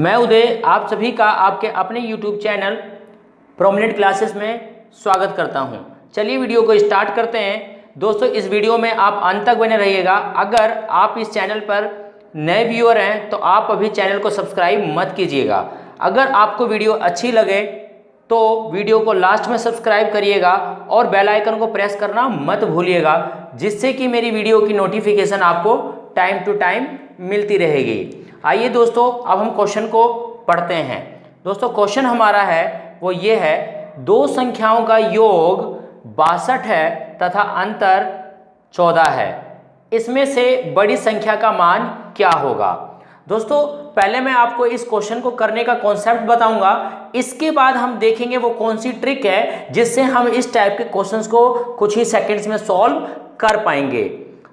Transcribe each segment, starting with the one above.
मैं उदय आप सभी का आपके अपने YouTube चैनल प्रोमिनेंट क्लासेस में स्वागत करता हूं। चलिए वीडियो को स्टार्ट करते हैं। दोस्तों इस वीडियो में आप अंत तक बने रहिएगा। अगर आप इस चैनल पर नए व्यूअर हैं तो आप अभी चैनल को सब्सक्राइब मत कीजिएगा। अगर आपको वीडियो अच्छी लगे तो वीडियो को लास्ट में सब्सक्राइब करिएगा और बेल आइकन को प्रेस करना मत भूलिएगा, जिससे कि मेरी वीडियो की नोटिफिकेशन आपको टाइम टू टाइम मिलती रहेगी। आइए दोस्तों अब हम क्वेश्चन को पढ़ते हैं। दोस्तों क्वेश्चन हमारा है वो ये है, दो संख्याओं का योग 62 है तथा अंतर 14 है, इसमें से बड़ी संख्या का मान क्या होगा। दोस्तों पहले मैं आपको इस क्वेश्चन को करने का कॉन्सेप्ट बताऊंगा, इसके बाद हम देखेंगे वो कौन सी ट्रिक है जिससे हम इस टाइप के क्वेश्चंस को कुछ ही सेकंड्स में सॉल्व कर पाएंगे।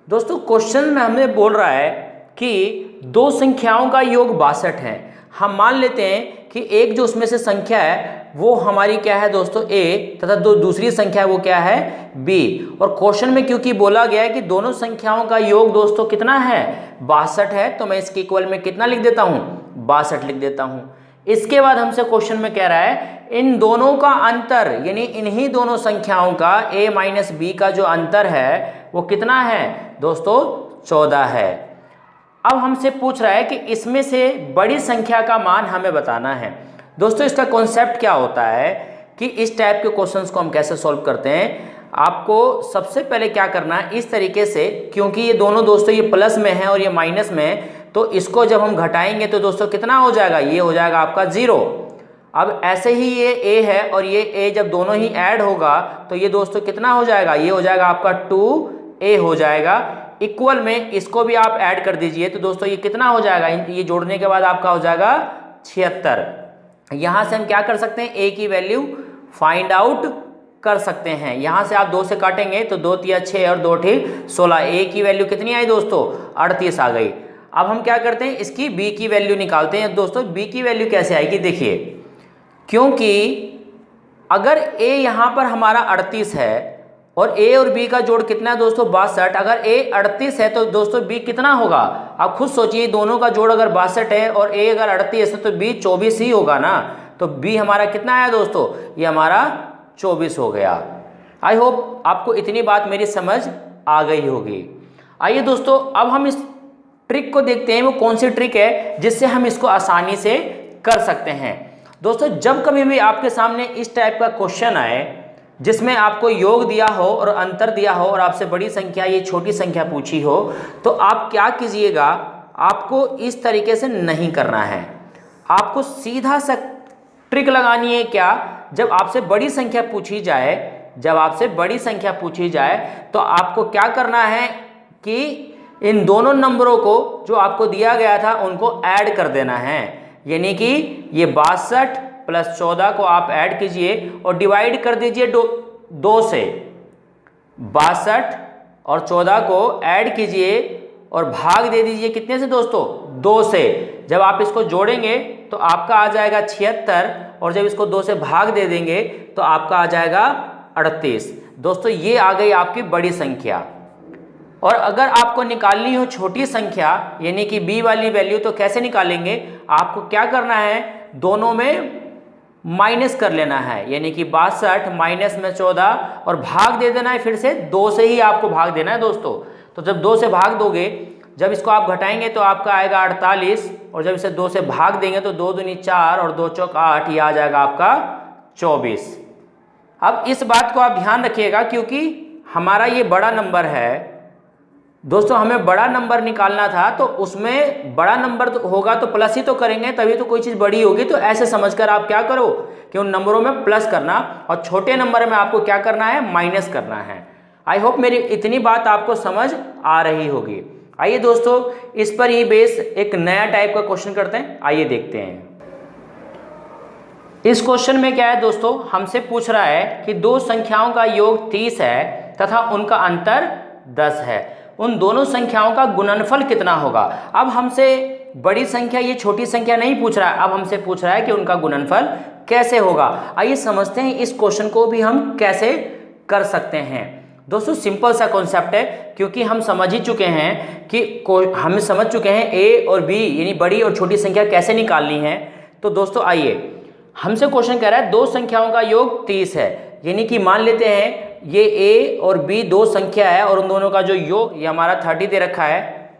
दोस्तों क्वेश्चन में हमें बोल रहा है कि दो संख्याओं का योग 62 है। हम मान लेते हैं कि एक जो उसमें से संख्या है वो हमारी क्या है दोस्तों a, तथा दूसरी संख्या है वो क्या है b। और क्वेश्चन में क्योंकि बोला गया है कि दोनों संख्याओं का योग दोस्तों कितना है 62 है, तो मैं इसके इक्वल में कितना लिख देता हूँ 62 लिख देता हूँ। इसके बाद हमसे क्वेश्चन में कह रहा है इन दोनों का अंतर, यानी इन्हीं दोनों संख्याओं का a माइनस b का जो अंतर है वो कितना है दोस्तों 14 है। अब हमसे पूछ रहा है कि इसमें से बड़ी संख्या का मान हमें बताना है। दोस्तों इसका कॉन्सेप्ट क्या होता है कि इस टाइप के क्वेश्चंस को हम कैसे सॉल्व करते हैं। आपको सबसे पहले क्या करना है, इस तरीके से, क्योंकि ये दोनों दोस्तों ये प्लस में है और ये माइनस में है, तो इसको जब हम घटाएंगे तो दोस्तों कितना हो जाएगा, ये हो जाएगा आपका 0। अब ऐसे ही ये a है और ये a जब दोनों ही ऐड होगा तो ये दोस्तों कितना हो जाएगा, ये हो जाएगा आपका 2a हो जाएगा। इक्वल में इसको भी आप ऐड कर दीजिए तो दोस्तों ये कितना हो जाएगा, ये जोड़ने के बाद आपका हो जाएगा 76। यहाँ से हम क्या कर सकते हैं, a की वैल्यू फाइंड आउट कर सकते हैं। यहाँ से आप 2 से काटेंगे तो 2 तिया 6 और 2 ठीक 16। a की वैल्यू कितनी आई दोस्तों 38 आ गई। अब हम क्या करते हैं, इसकी b की वैल्यू निकालते हैं। दोस्तों b की वैल्यू कैसे आएगी, देखिए, क्योंकि अगर a यहाँ पर हमारा 38 है और a और b का जोड़ कितना है दोस्तों 62, अगर a 38 है तो दोस्तों b कितना होगा, आप खुद सोचिए, दोनों का जोड़ अगर 62 है और a अगर 38 है तो b 24 ही होगा ना। तो b हमारा कितना आया दोस्तों, ये हमारा 24 हो गया। आई होप आपको इतनी बात मेरी समझ आ गई होगी। आइए दोस्तों अब हम इस ट्रिक को देखते हैं, वो कौन सी ट्रिक है जिससे हम इसको आसानी से कर सकते हैं। दोस्तों जब कभी भी आपके सामने इस टाइप का क्वेश्चन आए जिसमें आपको योग दिया हो और अंतर दिया हो और आपसे बड़ी संख्या ये छोटी संख्या पूछी हो, तो आप क्या कीजिएगा, आपको इस तरीके से नहीं करना है। आपको सीधा सा ट्रिक लगानी है क्या, जब आपसे बड़ी संख्या पूछी जाए, जब आपसे बड़ी संख्या पूछी जाए तो आपको क्या करना है कि इन दोनों नंबरों को जो आपको दिया गया था उनको ऐड कर देना है। यानी कि ये 62 प्लस 14 को आप ऐड कीजिए और डिवाइड कर दीजिए 2 से। 62 और 14 को ऐड कीजिए और भाग दे दीजिए कितने से दोस्तों 2 से। जब आप इसको जोड़ेंगे तो आपका आ जाएगा 76 और जब इसको 2 से भाग दे देंगे तो आपका आ जाएगा 38। दोस्तों ये आ गई आपकी बड़ी संख्या। और अगर आपको निकालनी हो छोटी संख्या यानी कि b वाली वैल्यू, तो कैसे निकालेंगे, आपको क्या करना है, दोनों में माइनस कर लेना है। यानी कि 62 माइनस में 14 और भाग दे देना है, फिर से 2 से ही आपको भाग देना है दोस्तों। तो जब 2 से भाग दोगे, जब इसको आप घटाएंगे तो आपका आएगा 48 और जब इसे 2 से भाग देंगे तो 2 दूनी 4 और 2 चौक 8, ये आ जाएगा आपका 24। अब इस बात को आप ध्यान रखिएगा क्योंकि हमारा ये बड़ा नंबर है दोस्तों, हमें बड़ा नंबर निकालना था, तो उसमें बड़ा नंबर तो होगा तो प्लस ही तो करेंगे तभी तो कोई चीज़ बड़ी होगी। तो ऐसे समझकर आप क्या करो कि उन नंबरों में प्लस करना और छोटे नंबर में आपको क्या करना है, माइनस करना है। आई होप मेरी इतनी बात आपको समझ आ रही होगी। आइए दोस्तों इस पर ही बेस एक नया टाइप का क्वेश्चन करते हैं, आइए देखते हैं। इस क्वेश्चन में क्या है दोस्तों, हमसे पूछ रहा है कि दो संख्याओं का योग 30 है तथा उनका अंतर 10 है, उन दोनों संख्याओं का गुणनफल कितना होगा। अब हमसे बड़ी संख्या ये छोटी संख्या नहीं पूछ रहा है, अब हमसे पूछ रहा है कि उनका गुणनफल कैसे होगा। आइए समझते हैं इस क्वेश्चन को भी हम कैसे कर सकते हैं। दोस्तों सिंपल सा कॉन्सेप्ट है, क्योंकि हम समझ ही चुके हैं कि हम समझ चुके हैं ए और बी यानी बड़ी और छोटी संख्या कैसे निकालनी है। तो दोस्तों आइए, हमसे क्वेश्चन कह रहा है दो संख्याओं का योग 30 है, यानी कि मान लेते हैं ये ए और बी दो संख्या है और उन दोनों का जो योग ये हमारा 30 दे रखा है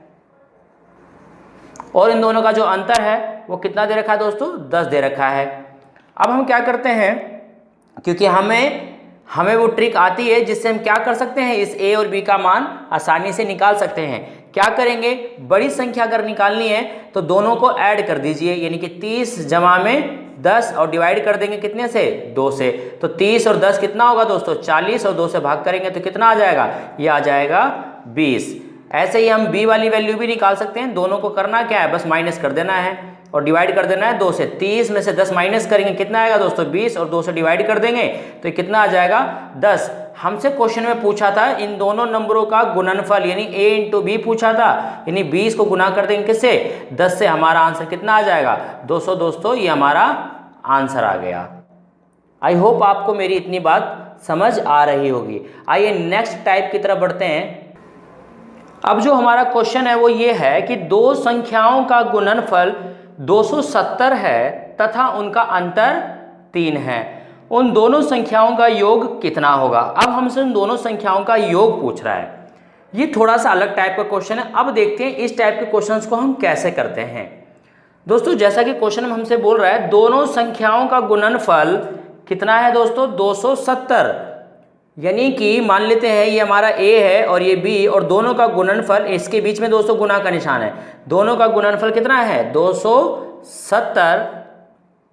और इन दोनों का जो अंतर है वो कितना दे रखा है दोस्तों, 10 दे रखा है। अब हम क्या करते हैं, क्योंकि हमें वो ट्रिक आती है जिससे हम क्या कर सकते हैं, इस a और b का मान आसानी से निकाल सकते हैं। क्या करेंगे, बड़ी संख्या अगर निकालनी है तो दोनों को ऐड कर दीजिए, यानी कि 30 जमा में 10 और डिवाइड कर देंगे कितने से, 2 से। तो 30 और 10 कितना होगा दोस्तों, 40 और 2 से भाग करेंगे तो कितना आ जाएगा, ये आ जाएगा 20। ऐसे ही हम b वाली वैल्यू भी निकाल सकते हैं। दोनों को करना क्या है, बस माइनस कर देना है और डिवाइड कर देना है 2 से। 30 में से 10 माइनस करेंगे कितना आएगा दोस्तों, 20 और 2 से डिवाइड कर देंगे तो ये कितना आ जाएगा, 10। हमसे क्वेश्चन में पूछा था इन दोनों नंबरों का गुणनफल, यानी a इंटू बी पूछा था, यानी 20 को गुना कर देंगे किससे, 10 से। हमारा आंसर कितना आ जाएगा, 200। दोस्तों ये हमारा आंसर आ गया। आई होप आपको मेरी इतनी बात समझ आ रही होगी। आइए नेक्स्ट टाइप की तरफ बढ़ते हैं। अब जो हमारा क्वेश्चन है वो ये है कि दो संख्याओं का गुणनफल 270 है तथा उनका अंतर 3 है, उन दोनों संख्याओं का योग कितना होगा। अब हमसे उन दोनों संख्याओं का योग पूछ रहा है। ये थोड़ा सा अलग टाइप का क्वेश्चन है। अब देखते हैं इस टाइप के क्वेश्चंस को हम कैसे करते हैं। दोस्तों जैसा कि क्वेश्चन में हमसे बोल रहा है दोनों संख्याओं का गुणनफल कितना है दोस्तों, 270, यानी कि मान लेते हैं ये हमारा a है और ये b और दोनों का गुणनफल, इसके बीच में दोस्तों गुना का निशान है, दोनों का गुणनफल कितना है 270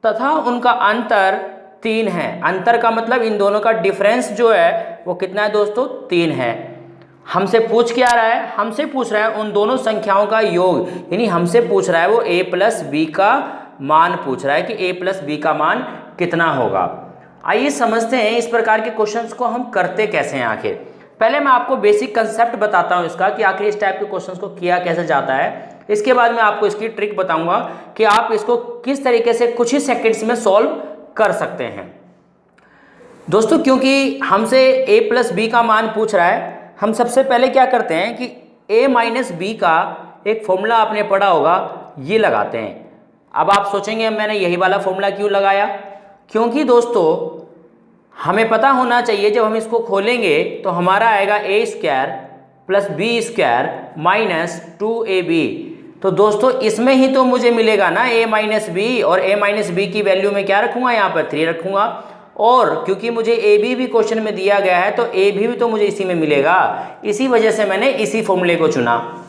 तथा उनका अंतर 3 है। अंतर का मतलब इन दोनों का डिफरेंस जो है वो कितना है दोस्तों, 3 है। हमसे पूछ क्या रहा है, हमसे पूछ रहा है उन दोनों संख्याओं का योग, यानी हमसे पूछ रहा है वो a प्लस बी का मान पूछ रहा है कि a प्लस बी का मान कितना होगा। आइए समझते हैं इस प्रकार के क्वेश्चंस को हम करते कैसे हैं। आखिर पहले मैं आपको बेसिक कंसेप्ट बताता हूं इसका कि आखिर इस टाइप के क्वेश्चंस को किया कैसे जाता है। इसके बाद मैं आपको इसकी ट्रिक बताऊंगा कि आप इसको किस तरीके से कुछ ही सेकंड्स में सॉल्व कर सकते हैं। दोस्तों क्योंकि हमसे a प्लस बी का मान पूछ रहा है, हम सबसे पहले क्या करते हैं कि a माइनस बी का एक फॉर्मूला आपने पढ़ा होगा, ये लगाते हैं। अब आप सोचेंगे मैंने यही वाला फॉर्मूला क्यों लगाया, क्योंकि दोस्तों हमें पता होना चाहिए जब हम इसको खोलेंगे तो हमारा आएगा a square plus B square minus 2ab। तो दोस्तों इसमें ही तो मुझे मिलेगा ना a माइनस बी, और a माइनस बी की वैल्यू में क्या रखूंगा, यहाँ पर 3 रखूंगा। और क्योंकि मुझे ab भी क्वेश्चन में दिया गया है तो ab भी तो मुझे इसी में मिलेगा, इसी वजह से मैंने इसी फॉर्मूले को चुना।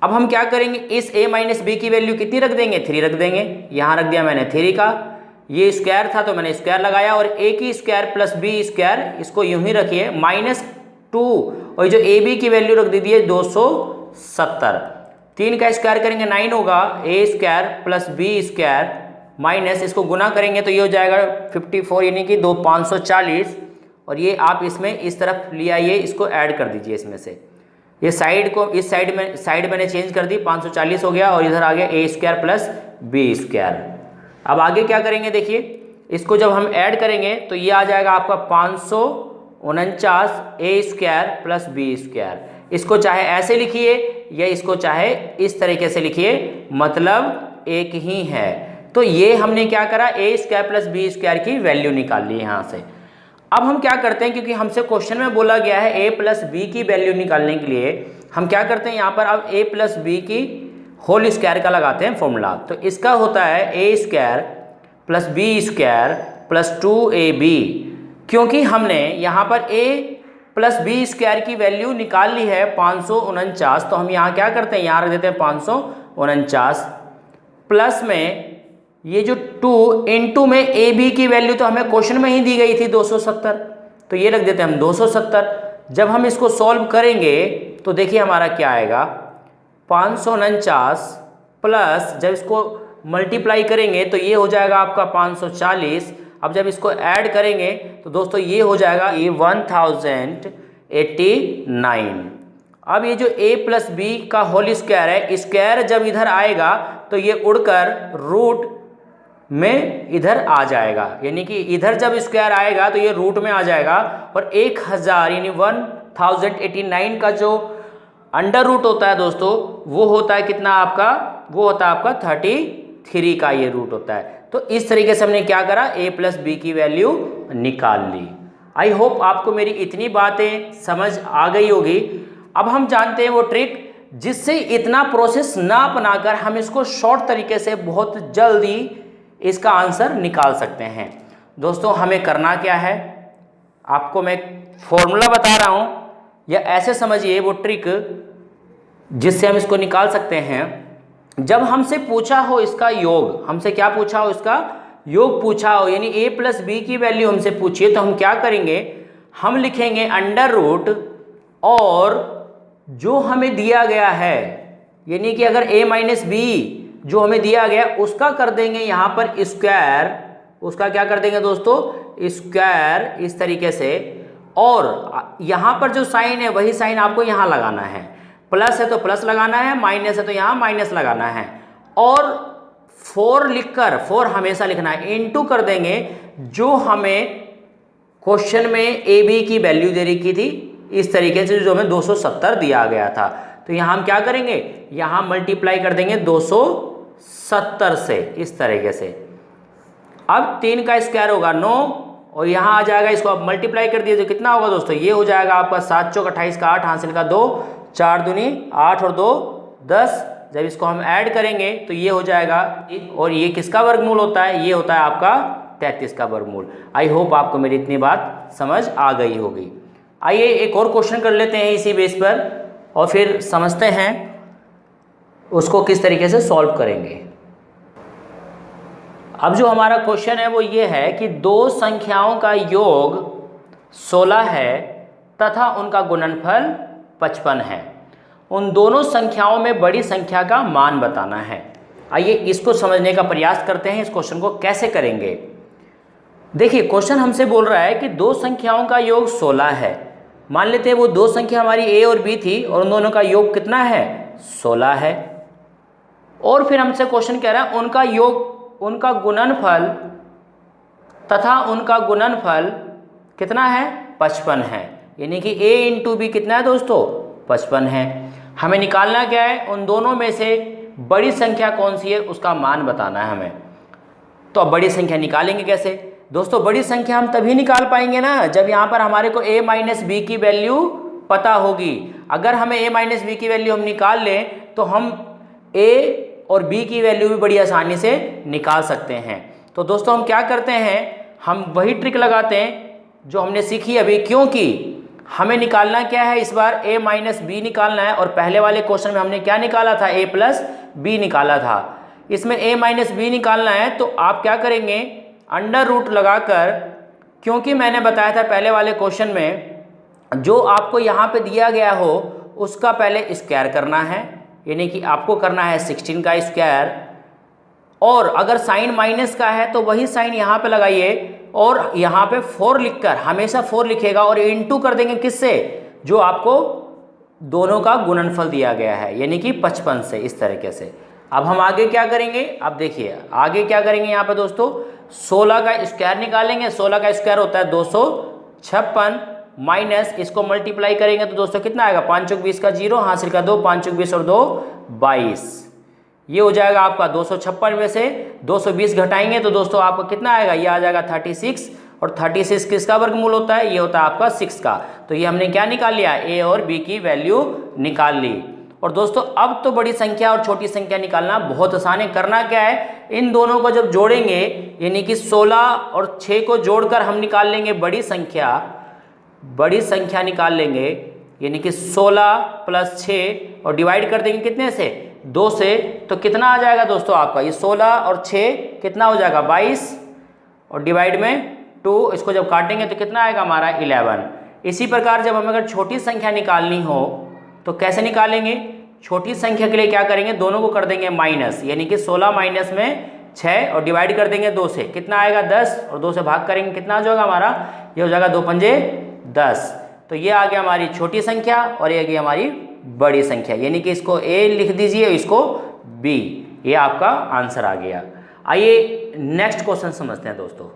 अब हम क्या करेंगे, इस a माइनस बी की वैल्यू कितनी रख देंगे, 3 रख देंगे। यहाँ रख दिया मैंने 3 का, ये स्क्वायर था तो मैंने स्क्वायर लगाया, और a की स्क्वायर प्लस बी स्क्वायर इसको यूं ही रखिए माइनस 2, और जो a b की वैल्यू रख दी है 270। 3 का स्क्वायर करेंगे 9 होगा, a square plus B square minus इसको गुना करेंगे तो ये हो जाएगा 54, यानी कि 540। और ये आप इसमें इस तरफ ले आइए, इसको ऐड कर दीजिए इसमें से, ये साइड को इस साइड मैंने चेंज कर दी, 540 हो गया, और इधर आ गया a square plus B square. अब आगे क्या करेंगे, देखिए इसको जब हम ऐड करेंगे तो ये आ जाएगा आपका 549 a square plus B square. इसको चाहे ऐसे लिखिए या इसको चाहे इस तरीके से लिखिए, मतलब एक ही है। तो ये हमने क्या करा, a square plus B square की वैल्यू निकाल ली यहाँ से। अब हम क्या करते हैं, क्योंकि हमसे क्वेश्चन में बोला गया है a प्लस बी की वैल्यू निकालने के लिए, हम क्या करते हैं यहाँ पर अब a प्लस बी की होल स्क्वायर का लगाते हैं फॉर्मूला। तो इसका होता है a square plus B square plus 2ab। क्योंकि हमने यहाँ पर a प्लस बी स्क्वायर की वैल्यू निकाल ली है 549, तो हम यहाँ क्या करते हैं, यहाँ रख देते हैं 549 प्लस में ये जो 2 इंटू में ab की वैल्यू तो हमें क्वेश्चन में ही दी गई थी 270, तो ये रख देते हैं हम 270। जब हम इसको सॉल्व करेंगे तो देखिए हमारा क्या आएगा, 549 प्लस जब इसको मल्टीप्लाई करेंगे तो ये हो जाएगा आपका 540। अब जब इसको ऐड करेंगे तो दोस्तों ये हो जाएगा ये 1089। अब ये जो a प्लस बी का होल स्क्वायर है, स्क्वायर जब इधर आएगा तो ये उड़कर रूट में इधर आ जाएगा, यानी कि इधर जब स्क्वायर आएगा तो ये रूट में आ जाएगा, और 1000 यानी 1089 का जो अंडर रूट होता है दोस्तों, वो होता है कितना आपका, वो होता है आपका 33 का ये रूट होता है। तो इस तरीके से हमने क्या करा, a प्लस बी की वैल्यू निकाल ली। आई होप आपको मेरी इतनी बातें समझ आ गई होगी। अब हम जानते हैं वो ट्रिक जिससे इतना प्रोसेस ना अपनाकर हम इसको शॉर्ट तरीके से बहुत जल्दी इसका आंसर निकाल सकते हैं। दोस्तों हमें करना क्या है, आपको मैं फॉर्मूला बता रहा हूं, या ऐसे समझिए वो ट्रिक जिससे हम इसको निकाल सकते हैं। जब हमसे पूछा हो इसका योग, हमसे क्या पूछा हो, इसका योग पूछा हो, यानी a प्लस बी की वैल्यू हमसे पूछिए, तो हम क्या करेंगे, हम लिखेंगे अंडर रूट और जो हमें दिया गया है, यानी कि अगर a माइनस बी जो हमें दिया गया उसका कर देंगे यहाँ पर स्क्वायर, उसका क्या कर देंगे दोस्तों, स्क्वायर इस तरीके से। और यहाँ पर जो साइन है वही साइन आपको यहाँ लगाना है, प्लस है तो प्लस लगाना है, माइनस है तो यहाँ माइनस लगाना है। और 4 लिखकर, 4 हमेशा लिखना है, इनटू कर देंगे जो हमें क्वेश्चन में ए बी की वैल्यू दे रखी थी, इस तरीके से जो हमें 270 दिया गया था। तो यहाँ हम क्या करेंगे, यहाँ मल्टीप्लाई कर देंगे 270 से इस तरीके से। अब 3 का स्क्वायर होगा 9 और यहाँ आ जाएगा, इसको आप मल्टीप्लाई कर दिए तो कितना होगा दोस्तों, ये हो जाएगा आपका 7 चौक 28 का 8 हासिल का 2, 4 दूनी 8 और 2 10। जब इसको हम ऐड करेंगे तो ये हो जाएगा, और ये किसका वर्गमूल होता है, ये होता है आपका 33 का वर्गमूल। आई होप आपको मेरी इतनी बात समझ आ गई होगी। आइए एक और क्वेश्चन कर लेते हैं इसी बेस पर और फिर समझते हैं उसको किस तरीके से सॉल्व करेंगे। अब जो हमारा क्वेश्चन है वो ये है कि दो संख्याओं का योग 16 है तथा उनका गुणनफल 55 है। उन दोनों संख्याओं में बड़ी संख्या का मान बताना है। आइए इसको समझने का प्रयास करते हैं। इस क्वेश्चन को कैसे करेंगे, देखिए क्वेश्चन हमसे बोल रहा है कि दो संख्याओं का योग 16 है। मान लेते हैं वो दो संख्या हमारी a और b थी और उन दोनों का योग कितना है, 16 है। और फिर हमसे क्वेश्चन कह रहा है उनका योग, उनका गुणनफल तथा उनका गुणनफल कितना है, 55 है। यानी कि a इंटू बी कितना है दोस्तों, 55 है। हमें निकालना क्या है, उन दोनों में से बड़ी संख्या कौन सी है उसका मान बताना है हमें। तो अब बड़ी संख्या निकालेंगे कैसे दोस्तों, बड़ी संख्या हम तभी निकाल पाएंगे ना जब यहाँ पर हमारे को a माइनस बी की वैल्यू पता होगी। अगर हमें a माइनस बी की वैल्यू हम निकाल लें तो हम a और b की वैल्यू भी बड़ी आसानी से निकाल सकते हैं। तो दोस्तों हम क्या करते हैं, हम वही ट्रिक लगाते हैं जो हमने सीखी अभी, क्योंकि हमें निकालना क्या है इस बार, a माइनस बी निकालना है। और पहले वाले क्वेश्चन में हमने क्या निकाला था, a प्लस बी निकाला था। इसमें a माइनस बी निकालना है तो आप क्या करेंगे, अंडर रूट लगाकर, क्योंकि मैंने बताया था पहले वाले क्वेश्चन में जो आपको यहाँ पे दिया गया हो उसका पहले स्क्वायर करना है, यानी कि आपको करना है 16 का स्क्वायर। और अगर साइन माइनस का है तो वही साइन यहाँ पे लगाइए और यहाँ पे 4 लिखकर, हमेशा 4 लिखेगा और इनटू कर देंगे किससे, जो आपको दोनों का गुणनफल दिया गया है, यानी कि 55 से, इस तरीके से। अब हम आगे क्या करेंगे, अब देखिए आगे क्या करेंगे, यहाँ पे दोस्तों 16 का स्क्वायर निकालेंगे। 16 का स्क्वायर होता है 256 माइनस इसको मल्टीप्लाई करेंगे तो दोस्तों कितना आएगा, 5 चौक 20 का 0 हासिल का 2, 5 चौक 20 और 2 22। ये हो जाएगा आपका 256 में से 220 घटाएंगे तो दोस्तों आपको कितना आएगा, ये आ जाएगा 36। और 36 किसका वर्गमूल होता है, ये होता है आपका 6 का। तो ये हमने क्या निकाल लिया, a और b की वैल्यू निकाल ली। और दोस्तों अब तो बड़ी संख्या और छोटी संख्या निकालना बहुत आसान है। करना क्या है, इन दोनों को जब जोड़ेंगे, यानी कि 16 और 6 को जोड़कर हम निकाल लेंगे बड़ी संख्या, बड़ी संख्या निकाल लेंगे, यानी कि 16 प्लस 6 और डिवाइड कर देंगे कितने से, 2 से। तो कितना आ जाएगा दोस्तों आपका, ये 16 और 6 कितना हो जाएगा 22 और डिवाइड में 2, इसको जब काटेंगे तो कितना आएगा हमारा 11। इसी प्रकार जब हमें अगर छोटी संख्या निकालनी हो तो कैसे निकालेंगे, छोटी संख्या के लिए क्या करेंगे, दोनों को कर देंगे माइनस, यानी कि 16 माइनस में 6 और डिवाइड कर देंगे 2 से, कितना आएगा 10 और 2 से भाग करेंगे कितना हो जाएगा हमारा, ये हो जाएगा 2 पंजे 10। तो ये आ गया हमारी छोटी संख्या और ये आ गई हमारी बड़ी संख्या, यानी कि इसको a लिख दीजिए, इसको b, ये आपका आंसर आ गया। आइए नेक्स्ट क्वेश्चन समझते हैं दोस्तों।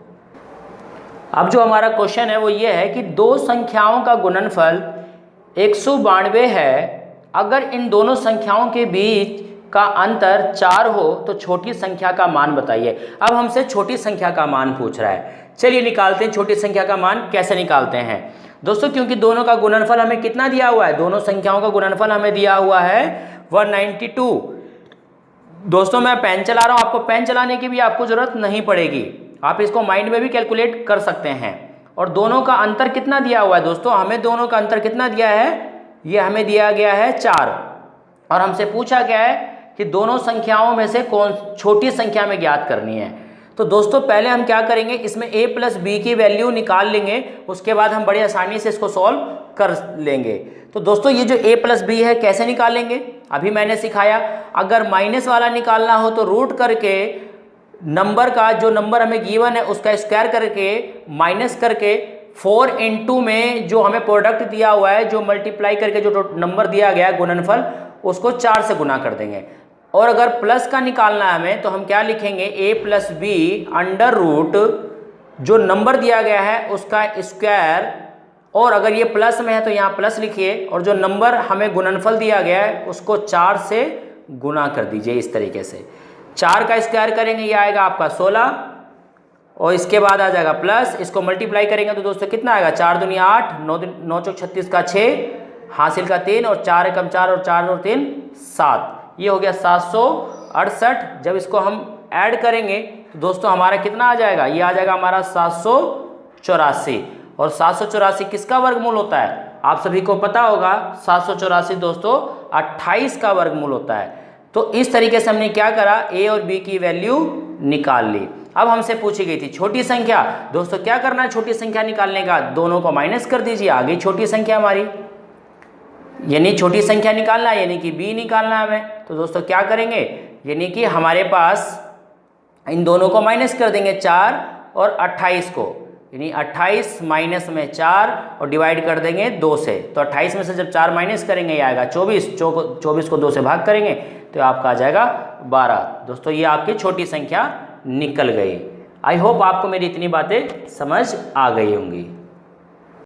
अब जो हमारा क्वेश्चन है वो ये है कि दो संख्याओं का गुणनफल 192 है, अगर इन दोनों संख्याओं के बीच का अंतर 4 हो तो छोटी संख्या का मान बताइए। अब हमसे छोटी संख्या का मान पूछ रहा है। चलिए निकालते हैं छोटी संख्या का मान। कैसे निकालते हैं दोस्तों, क्योंकि दोनों का गुणनफल हमें कितना दिया हुआ है, दोनों संख्याओं का गुणनफल हमें दिया हुआ है 192। दोस्तों मैं पेन चला रहा हूं, आपको पेन चलाने की भी आपको जरूरत नहीं पड़ेगी, आप इसको माइंड में भी कैलकुलेट कर सकते हैं। और दोनों का अंतर कितना दिया हुआ है दोस्तों, हमें दोनों का अंतर कितना दिया है, ये हमें दिया गया है 4। और हमसे पूछा गया है कि दोनों संख्याओं में से कौन छोटी संख्या में ज्ञात करनी है। तो दोस्तों पहले हम क्या करेंगे, इसमें a प्लस बी की वैल्यू निकाल लेंगे, उसके बाद हम बड़ी आसानी से इसको सॉल्व कर लेंगे। तो दोस्तों ये जो a प्लस बी है कैसे निकालेंगे, अभी मैंने सिखाया। अगर माइनस वाला निकालना हो तो रूट करके नंबर का, जो नंबर हमें गिवन है उसका स्क्वायर करके माइनस करके 4 × में जो हमें प्रोडक्ट दिया हुआ है, जो मल्टीप्लाई करके जो नंबर दिया गया है गुणनफल, उसको 4 से गुना कर देंगे। और अगर प्लस का निकालना है हमें तो हम क्या लिखेंगे, a plus B under root जो नंबर दिया गया है उसका स्क्वायर, और अगर ये प्लस में है तो यहाँ प्लस लिखिए, और जो नंबर हमें गुणनफल दिया गया है उसको 4 से गुना कर दीजिए। इस तरीके से 4 का स्क्वायर करेंगे, ये आएगा आपका 16, और इसके बाद आ जाएगा प्लस, इसको मल्टीप्लाई करेंगे तो दोस्तों कितना आएगा, 4 दूनी 8, 9 चौक 36 का 6, हासिल का 3, और 4 एकम 4 और 4 और 3 7, ये हो गया 768। जब इसको हम ऐड करेंगे तो दोस्तों हमारा कितना आ जाएगा, ये आ जाएगा हमारा 784। और 784 किसका वर्गमूल होता है, आप सभी को पता होगा, 784 दोस्तों 28 का वर्गमूल होता है। तो इस तरीके से हमने क्या करा, a और b की वैल्यू निकाल ली। अब हमसे पूछी गई थी छोटी संख्या। दोस्तों क्या करना है छोटी संख्या निकालने का, दोनों को माइनस कर दीजिए, आ गई छोटी संख्या हमारी। यानी छोटी संख्या निकालना है, यानी कि b निकालना है हमें। तो दोस्तों क्या करेंगे, यानी कि हमारे पास इन दोनों को माइनस कर देंगे, 4 और 28 को, यानी 28 माइनस में 4 और डिवाइड कर देंगे 2 से। तो 28 में से जब 4 माइनस करेंगे ये आएगा 24, 24 को 2 से भाग करेंगे तो आपका आ जाएगा 12। दोस्तों ये आपकी छोटी संख्या निकल गई। आई होप आपको मेरी इतनी बातें समझ आ गई होंगी।